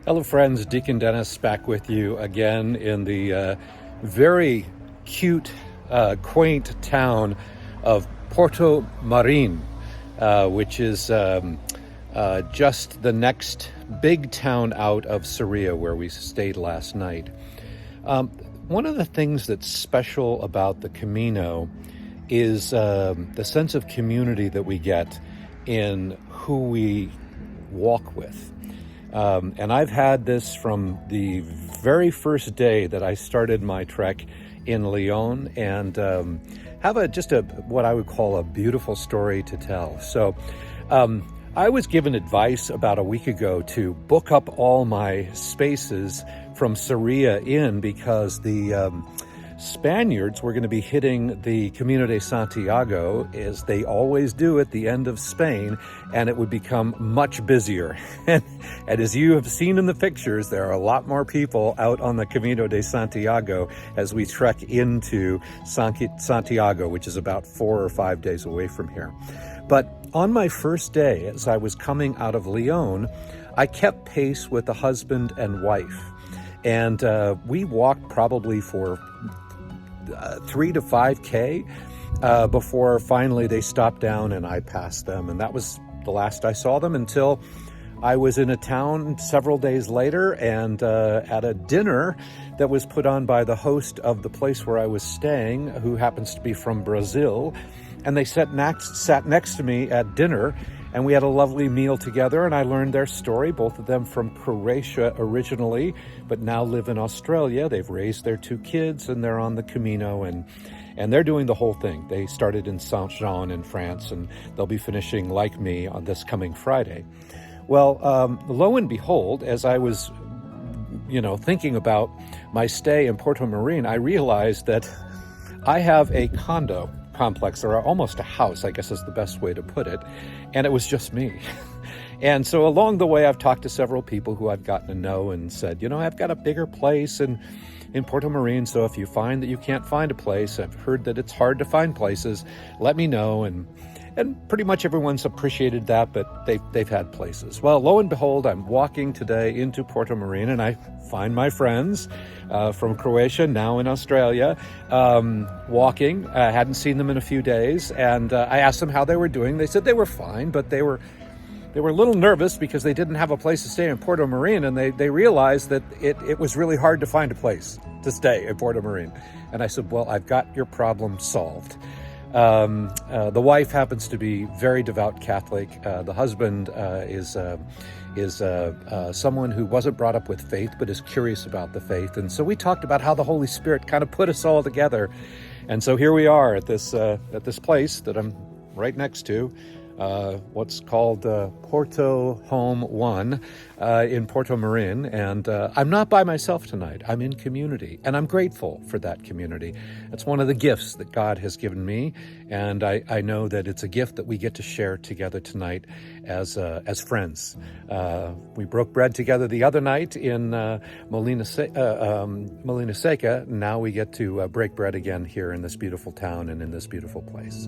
Hello friends, Deacon Dennis back with you again in the very cute, quaint town of Porto Marin, which is just the next big town out of Syria where we stayed last night. One of the things that's special about the Camino is the sense of community that we get in who we walk with. And I've had this from the very first day that I started my trek in Lyon, and have what I would call a beautiful story to tell. So I was given advice about a week ago to book up all my spaces from Syria in because the Spaniards were going to be hitting the Camino de Santiago, as they always do at the end of Spain, and it would become much busier. And as you have seen in the pictures, there are a lot more people out on the Camino de Santiago as we trek into Santiago, which is about 4 or 5 days away from here. But on my first day, as I was coming out of Lyon, I kept pace with the husband and wife. And we walked probably for 3 to 5K before finally they stopped down and I passed them. And that was the last I saw them until I was in a town several days later and at a dinner that was put on by the host of the place where I was staying, who happens to be from Brazil. And they sat next to me at dinner, and we had a lovely meal together, and I learned their story, both of them from Croatia originally, but now live in Australia. They've raised their 2 kids, and they're on the Camino, and they're doing the whole thing. They started in Saint-Jean in France, and they'll be finishing, like me, on this coming Friday. Well, lo and behold, as I was, thinking about my stay in Porto Marin, I realized that I have a condo complex, or almost a house, I guess is the best way to put it, and it was just me. And so along the way, I've talked to several people who I've gotten to know and said, I've got a bigger place in Porto Marin, so if you find that you can't find a place, I've heard that it's hard to find places, let me know. And pretty much everyone's appreciated that, but they've had places. Well, lo and behold, I'm walking today into Porto Marin, and I find my friends from Croatia, now in Australia, walking. I hadn't seen them in a few days, and I asked them how they were doing. They said they were fine, but they were a little nervous because they didn't have a place to stay in Porto Marin, and they realized that it was really hard to find a place to stay in Porto Marin. And I said, well, I've got your problem solved. The wife happens to be very devout Catholic. The husband is someone who wasn't brought up with faith, but is curious about the faith. And so we talked about how the Holy Spirit kind of put us all together. And so here we are at this place that I'm right next to, what's called Porto Home 1 in Porto Marin. And I'm not by myself tonight. I'm in community, and I'm grateful for that community. It's one of the gifts that God has given me, and I know that it's a gift that we get to share together tonight as friends. We broke bread together the other night in Molina Seca. Now we get to break bread again here in this beautiful town and in this beautiful place.